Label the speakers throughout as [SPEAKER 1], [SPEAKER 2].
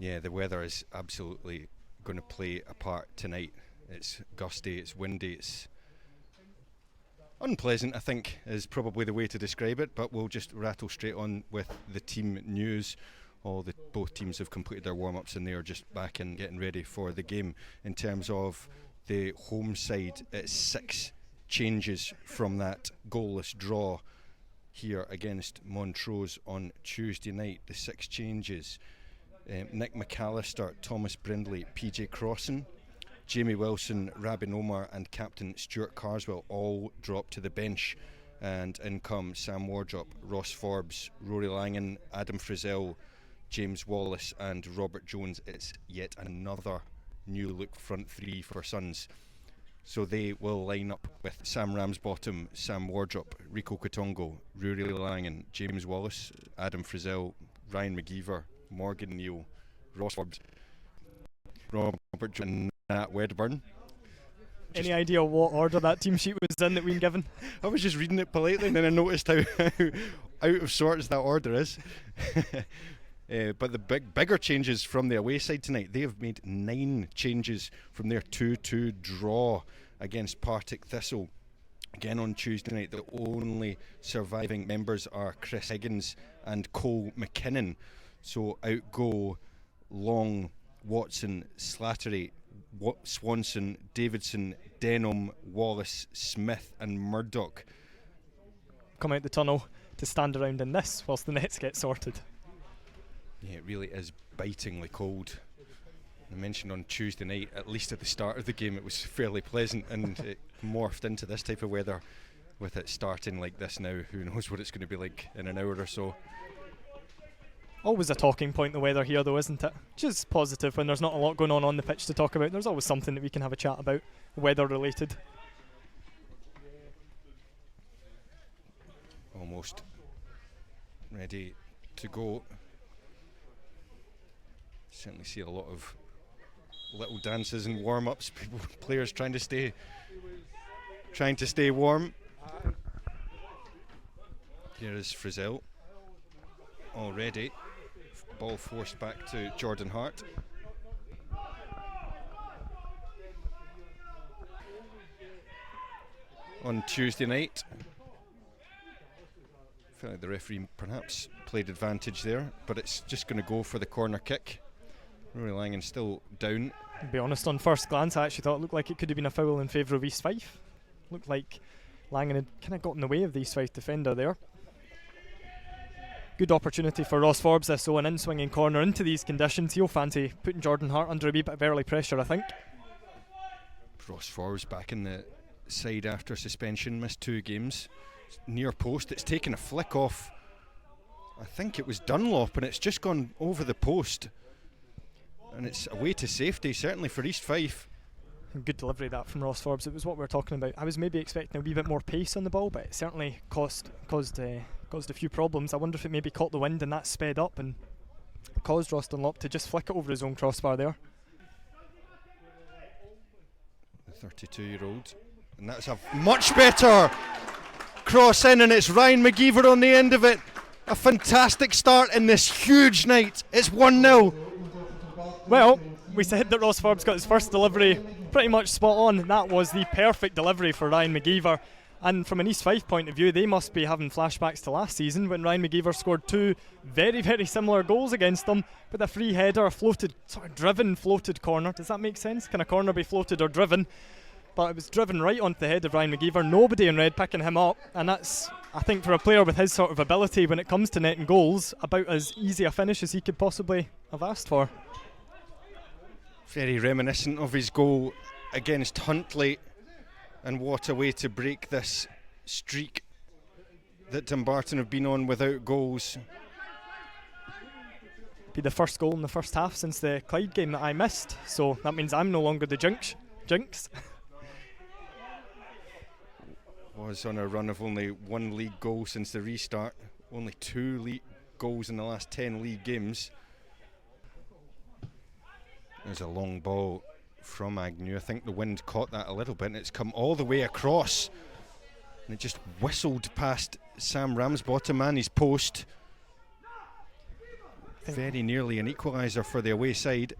[SPEAKER 1] Yeah, the weather is absolutely going to play a part tonight. It's gusty, it's windy, it's unpleasant, I think, is probably the way to describe it, but we'll just rattle straight on with the team news. Both teams have completed their warm-ups and they are just back in getting ready for the game. In terms of the home side, it's 6 changes from that goalless draw here against Montrose on Tuesday night. The 6 changes: Nick McAllister, Thomas Brindley, PJ Crossan, Jamie Wilson, Rabin Omar and captain Stuart Carswell all drop to the bench, and in come Sam Wardrop, Ross Forbes, Rory Langan, Adam Frizzell, James Wallace and Robert Jones. It's yet another new look front 3 for Suns. So they will line up with Sam Ramsbottom, Sam Wardrop, Rico Katongo, Rory Langan, James Wallace, Adam Frizzell, Ryan McGeever, Morgan Neal, Ross Forbes, Robert Jones and Nat Wedburn.
[SPEAKER 2] Any idea what order that team sheet was in that we've been given?
[SPEAKER 1] I was just reading it politely and then I noticed how out of sorts that order is. But the bigger changes from the away side tonight, they have made 9 changes from their 2-2 draw against Partick Thistle. Again on Tuesday night, the only surviving members are Chris Higgins and Cole McKinnon. So out go Long, Watson, Slattery, Swanson, Davidson, Denham, Wallace, Smith and Murdoch.
[SPEAKER 2] Come out the tunnel to stand around in this whilst the nets get sorted.
[SPEAKER 1] Yeah, it really is bitingly cold. I mentioned on Tuesday night, at least at the start of the game, it was fairly pleasant, and it morphed into this type of weather. With it starting like this now, who knows what it's going to be like in an hour or so.
[SPEAKER 2] Always a talking point, the weather here though, isn't it? Which is positive when there's not a lot going on the pitch to talk about. There's always something that we can have a chat about, weather related.
[SPEAKER 1] Almost ready to go. Certainly see a lot of little dances and warm-ups, players trying to stay warm. Here is Frizzell already. Ball forced back to Jordan Hart. On Tuesday night, I feel like the referee perhaps played advantage there, but it's just going to go for the corner kick. Rory Langan still down.
[SPEAKER 2] To be honest, on first glance I actually thought it looked like it could have been a foul in favour of East Fife. Looked like Langan had kind of got in the way of the East Fife defender there. Good opportunity for Ross Forbes, so an in-swinging corner into these conditions. He'll fancy putting Jordan Hart under a wee bit of early pressure, I think.
[SPEAKER 1] Ross Forbes back in the side after suspension, missed 2 games. Near post, it's taken a flick off, I think it was Dunlop, and it's just gone over the post. And it's away to safety, certainly for East Fife.
[SPEAKER 2] Good delivery that from Ross Forbes. It was what we were talking about. I was maybe expecting a wee bit more pace on the ball, but it certainly caused a few problems. I wonder if it maybe caught the wind and that sped up and caused Ross Dunlop to just flick it over his own crossbar there.
[SPEAKER 1] The 32-year-old. And that's a much better cross in, and it's Ryan McGeever on the end of it. A fantastic start in this huge night. It's 1-0.
[SPEAKER 2] Well, we said that Ross Forbes got his first delivery pretty much spot on. That was the perfect delivery for Ryan McGeever. And from an East Fife point of view, they must be having flashbacks to last season when Ryan McGeever scored 2 very, very similar goals against them with a free header, a floated, sort of driven floated corner. Does that make sense? Can a corner be floated or driven? But it was driven right onto the head of Ryan McGeever. Nobody in red picking him up. And that's, I think, for a player with his sort of ability when it comes to netting goals, about as easy a finish as he could possibly have asked for.
[SPEAKER 1] Very reminiscent of his goal against Huntly, and what a way to break this streak that Dumbarton have been on without goals.
[SPEAKER 2] Be the first goal in the first half since the Clyde game that I missed, so that means I'm no longer the jinx.
[SPEAKER 1] Was on a run of only 1 league goal since the restart, only 2 league goals in the last 10 league games. There's a long ball from Agnew. I think the wind caught that a little bit and it's come all the way across. And it just whistled past Sam Ramsbottom and his post. Very nearly an equaliser for the away side.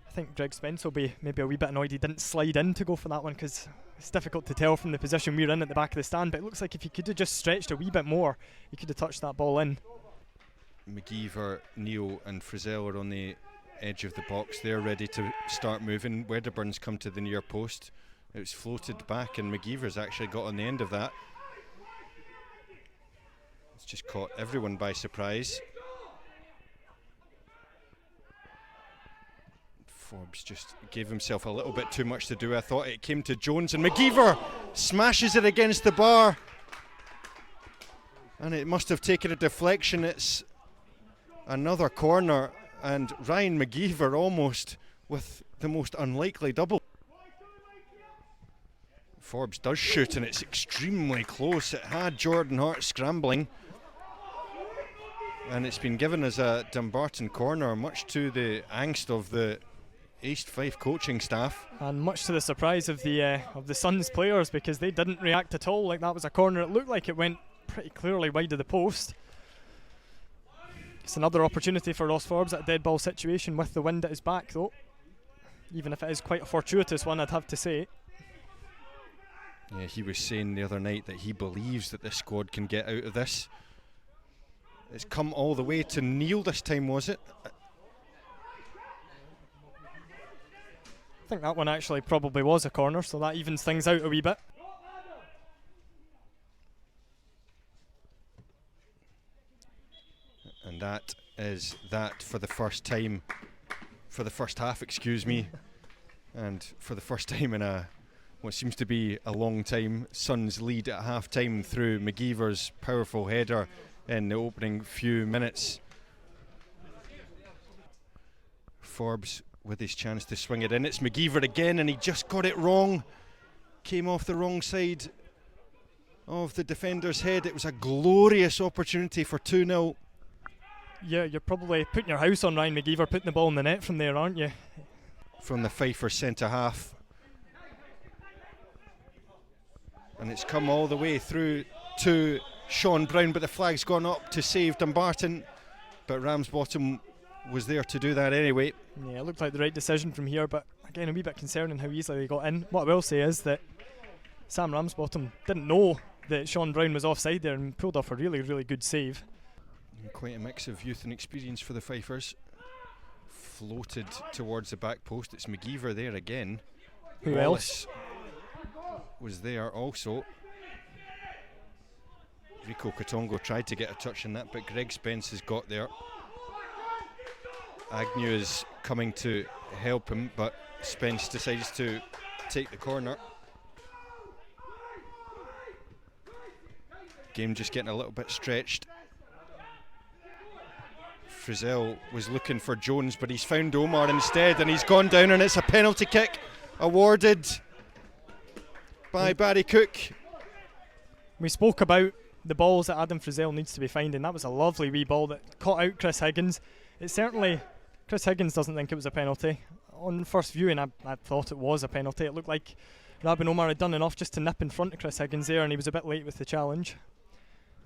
[SPEAKER 2] I think Greg Spence will be maybe a wee bit annoyed he didn't slide in to go for that one, because it's difficult to tell from the position we're in at the back of the stand, but it looks like if he could have just stretched a wee bit more, he could have touched that ball in.
[SPEAKER 1] McGeever, Neal and Frizzell are on the edge of the box. They're ready to start moving. Wedderburn's come to the near post. It was floated back and McGeever's actually got on the end of that. It's just caught everyone by surprise. Forbes just gave himself a little bit too much to do. I thought it came to Jones, and McGeever smashes it against the bar. And it must have taken a deflection. It's another corner, and Ryan McGeever almost with the most unlikely double. Forbes does shoot, and it's extremely close. It had Jordan Hart scrambling, and it's been given as a Dumbarton corner, much to the angst of the East Fife coaching staff,
[SPEAKER 2] and much to the surprise of the Suns players, because they didn't react at all like that was a corner. It looked like it went pretty clearly wide of the post. It's another opportunity for Ross Forbes at a dead ball situation with the wind at his back, though, even if it is quite a fortuitous one, I'd have to say.
[SPEAKER 1] Yeah, he was saying the other night that he believes that this squad can get out of this. It's come all the way to Neal this time, was it?
[SPEAKER 2] I think that one actually probably was a corner, so that evens things out a wee bit.
[SPEAKER 1] And that is that for the first time, for the first half, excuse me, and for the first time in what seems to be a long time, Suns lead at half time through McGeever's powerful header in the opening few minutes. Forbes with his chance to swing it in. It's McGeever again, and he just got it wrong. Came off the wrong side of the defender's head. It was a glorious opportunity for 2-0.
[SPEAKER 2] Yeah, you're probably putting your house on Ryan McGeever putting the ball in the net from there, aren't you?
[SPEAKER 1] From the Fifer centre half. And it's come all the way through to Sean Brown, but the flag's gone up to save Dumbarton. But Ramsbottom was there to do that anyway.
[SPEAKER 2] Yeah, it looked like the right decision from here, but again, a wee bit concerning how easily they got in. What I will say is that Sam Ramsbottom didn't know that Sean Brown was offside there and pulled off a really, really good save.
[SPEAKER 1] And quite a mix of youth and experience for the Fifers. Floated towards the back post. It's McGeever there again.
[SPEAKER 2] Who
[SPEAKER 1] Wallace
[SPEAKER 2] else
[SPEAKER 1] was there also. Rico Katongo tried to get a touch on that, but Greg Spence has got there. Agnew is coming to help him, but Spence decides to take the corner. Game just getting a little bit stretched. Frizzell was looking for Jones, but he's found Omar instead, and he's gone down, and it's a penalty kick awarded by Barry Cook.
[SPEAKER 2] We spoke about the balls that Adam Frizzell needs to be finding. That was a lovely wee ball that caught out Chris Higgins. It certainly, Chris Higgins doesn't think it was a penalty. On first viewing, I thought it was a penalty. It looked like Rabin Omar had done enough just to nip in front of Chris Higgins there, and he was a bit late with the challenge.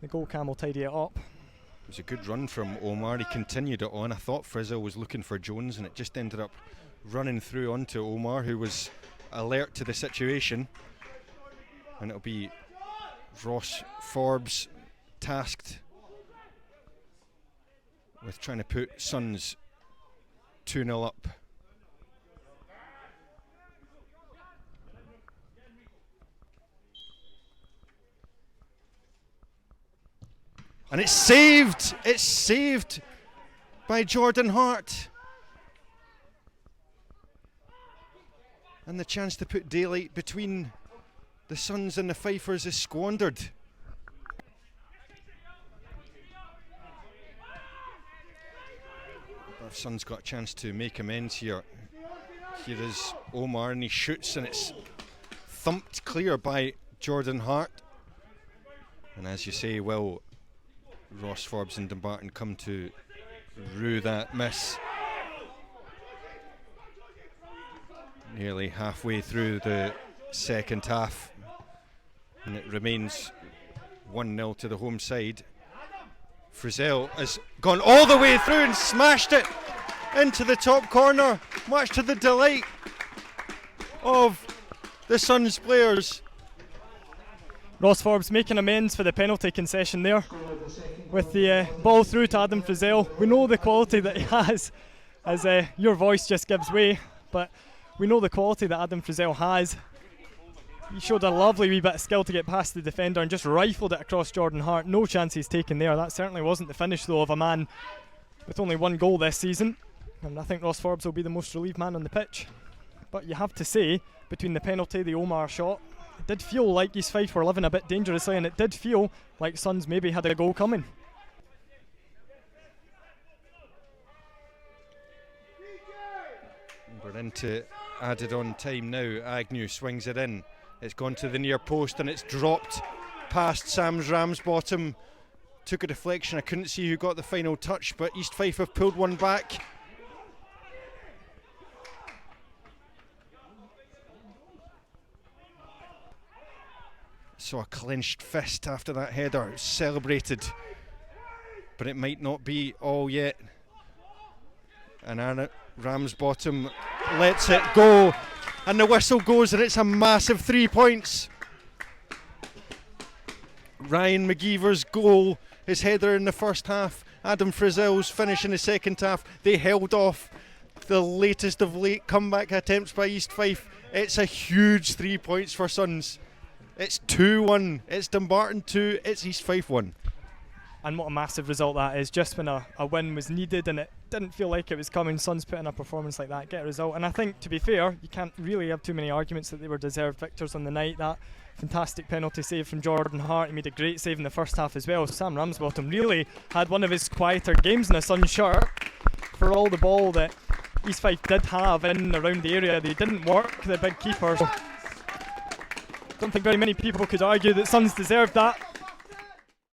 [SPEAKER 2] The goal cam will tidy it up.
[SPEAKER 1] It was a good run from Omar. He continued it on. I thought Frizzell was looking for Jones, and it just ended up running through onto Omar, who was alert to the situation. And it'll be Ross Forbes tasked with trying to put Suns 2-0 up. And it's saved! It's saved by Jordan Hart. And the chance to put daylight between the Suns and the Fifers is squandered. Our Suns got a chance to make amends here. Here is Omar, and he shoots, and it's thumped clear by Jordan Hart. And as you say, well, Ross Forbes and Dumbarton come to rue that miss. Nearly halfway through the second half, and it remains 1-0 to the home side. Frizzell has gone all the way through and smashed it into the top corner, much to the delight of the Suns players.
[SPEAKER 2] Ross Forbes making amends for the penalty concession there with the ball through to Adam Frizzell. We know the quality that he has, as your voice just gives way, but we know the quality that Adam Frizzell has. He showed a lovely wee bit of skill to get past the defender and just rifled it across Jordan Hart. No chances taken there. That certainly wasn't the finish though of a man with only one goal this season, and I think Ross Forbes will be the most relieved man on the pitch. But you have to say, between the penalty, the Omar shot, it did feel like East Fife were living a bit dangerously, and it did feel like Suns maybe had a goal coming.
[SPEAKER 1] We're into added on time now. Agnew swings it in. It's gone to the near post and it's dropped past Sam's Ramsbottom. Took a deflection. I couldn't see who got the final touch, but East Fife have pulled one back. Saw a clenched fist after that header. It was celebrated, but it might not be all yet. And Anna Ramsbottom lets it go, and the whistle goes, and it's a massive 3 points. Ryan McGeever's goal, his header in the first half, Adam Frizzell's finish in the second half. They held off the latest of late comeback attempts by East Fife. It's a huge 3 points for Suns. It's 2-1, it's Dumbarton 2, it's East Fife 1.
[SPEAKER 2] And what a massive result that is, just when a win was needed and it didn't feel like it was coming. Suns put in a performance like that, get a result. And I think, to be fair, you can't really have too many arguments that they were deserved victors on the night. That fantastic penalty save from Jordan Hart, he made a great save in the first half as well. Sam Ramsbottom really had one of his quieter games in a Suns shirt. For all the ball that East Fife did have in and around the area, they didn't work the big keeper. Don't think very many people could argue that Suns deserved that.